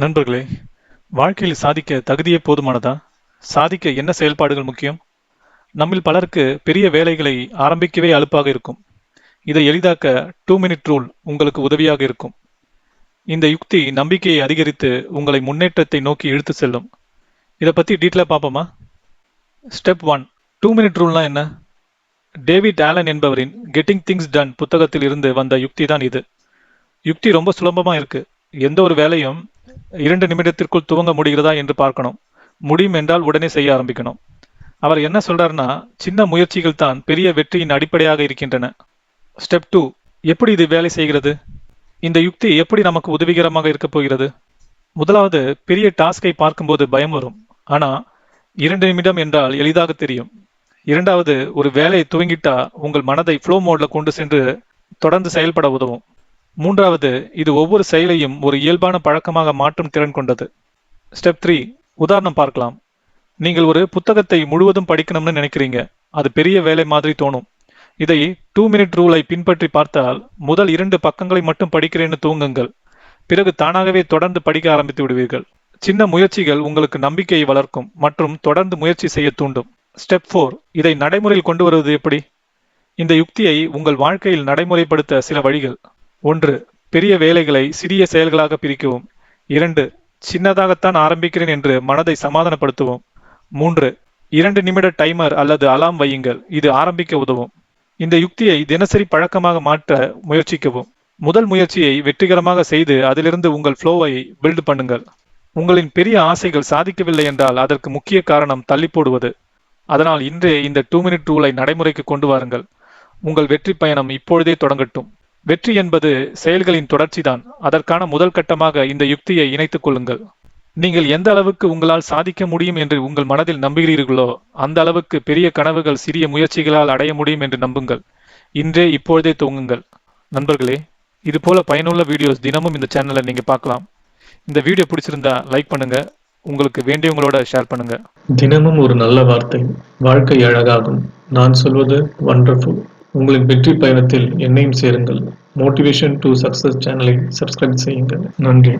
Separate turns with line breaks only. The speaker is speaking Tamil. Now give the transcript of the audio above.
நண்பர்களே, வாழ்க்கையில் சாதிக்க தகுதியே போதுமானதா? சாதிக்க என்ன செயல்பாடுகள் முக்கியம்? நம்மில் பலருக்கு பெரிய வேலைகளை ஆரம்பிக்கவே அலுப்பாக இருக்கும். இதை எளிதாக்க 2 மினிட் ரூல் உங்களுக்கு உதவியாக இருக்கும். இந்த யுக்தி நம்பிக்கையை அதிகரித்து உங்களை முன்னேற்றத்தை நோக்கி இழுத்து செல்லும். இதை பத்தி டீட்டெயிலாக பார்ப்போமா? ஸ்டெப் 1, 2 மினிட் ரூல்னா என்ன? டேவிட் ஆலன் என்பவரின் கெட்டிங் திங்ஸ் டன் புத்தகத்தில் இருந்து வந்த யுக்தி தான் இது. யுக்தி ரொம்ப சுலபமா இருக்கு. எந்த ஒரு வேலையும் 2 நிமிடத்திற்குள் துவங்க முடிகிறதா என்று பார்க்கணும். முடியும் என்றால் உடனே செய்ய ஆரம்பிக்கணும். அவர் என்ன சொல்றாருன்னா, சின்ன முயற்சிகள் தான் பெரிய வெற்றியின் அடிப்படையாக இருக்கின்றன. ஸ்டெப் 2, எப்படி இது வேலை செய்கிறது? இந்த யுக்தி எப்படி நமக்கு உதவிகரமாக இருக்க போகிறது? முதலாவது, பெரிய டாஸ்கை பார்க்கும்போது பயம் வரும். ஆனா 2 நிமிடம் என்றால் எளிதாக தெரியும். இரண்டாவது, ஒரு வேலையை துவங்கிட்டா உங்கள் மனதை ஃப்ளோ மோட்ல கொண்டு சென்று தொடர்ந்து செயல்பட உதவும். மூன்றாவது, இது ஒவ்வொரு செயலையும் ஒரு இயல்பான பழக்கமாக மாற்றும் திறன் கொண்டது. ஸ்டெப் 3, உதாரணம் பார்க்கலாம். நீங்கள் ஒரு புத்தகத்தை முழுவதும் படிக்கணும்னு நினைக்கிறீங்க. அது பெரிய வேலை மாதிரி தோணும். இதை 2 மினிட் ரூலை பின்பற்றி பார்த்தால், முதல் 2 பக்கங்களை மட்டும் படிக்கிறேன்னு தூங்குங்கள். பிறகு தானாகவே தொடர்ந்து படிக்க ஆரம்பித்து விடுவீர்கள். சின்ன முயற்சிகள் உங்களுக்கு நம்பிக்கையை வளர்க்கும் மற்றும் தொடர்ந்து முயற்சி செய்ய தூண்டும். ஸ்டெப் 4, இதை நடைமுறையில் கொண்டு வருவது எப்படி? இந்த யுக்தியை உங்கள் வாழ்க்கையில் நடைமுறைப்படுத்த சில வழிகள். 1, பெரிய வேலைகளை சிறிய செயல்களாக பிரிக்கவும். 2, சின்னதாகத்தான் ஆரம்பிக்கிறேன் என்று மனதை சமாதானப்படுத்துவோம். 3, 2 நிமிட டைமர் அல்லது அலாம் வையுங்கள். இது ஆரம்பிக்க உதவும். இந்த யுக்தியை தினசரி பழக்கமாக மாற்ற முயற்சிக்கவும். முதல் முயற்சியை வெற்றிகரமாக செய்து அதிலிருந்து உங்கள் ஃப்ளோவை பில்ட் பண்ணுங்கள். உங்களின் பெரிய ஆசைகள் சாதிக்கவில்லை என்றால் அதற்கு முக்கிய காரணம் தள்ளி போடுவது. அதனால் இன்றே இந்த 2 மினிட் ரூலை நடைமுறைக்கு கொண்டு வாருங்கள். உங்கள் வெற்றி பயணம் இப்பொழுதே தொடங்கட்டும். வெற்றி என்பது செயல்களின் தொடர்ச்சிதான். அதற்கான முதல் கட்டமாக இந்த யுக்தியை இணைத்துக் கொள்ளுங்கள். நீங்கள் எந்த அளவுக்கு உங்களால் சாதிக்க முடியும் என்று உங்கள் மனதில் நம்புகிறீர்களோ அந்த அளவுக்கு பெரிய கனவுகள் சிறிய முயற்சிகளால் அடைய முடியும் என்று நம்புங்கள். இன்றே இப்பொழுதே துவங்குங்கள். நண்பர்களே, இது போல பயனுள்ள வீடியோஸ் தினமும் இந்த சேனலை நீங்க பார்க்கலாம். இந்த வீடியோ பிடிச்சிருந்தா லைக் பண்ணுங்க, உங்களுக்கு வேண்டியவங்களோட ஷேர் பண்ணுங்க.
தினமும் ஒரு நல்ல வார்த்தை வாழ்க்கை அழகாகும். நான் சொல்வது வண்டர்ஃபுல். உங்களின் வெற்றி பயணத்தில் என்னையும் சேருங்கள். மோட்டிவேஷன் டு சக்சஸ் சேனலை சப்ஸ்கிரைப் செய்யுங்கள். நன்றி.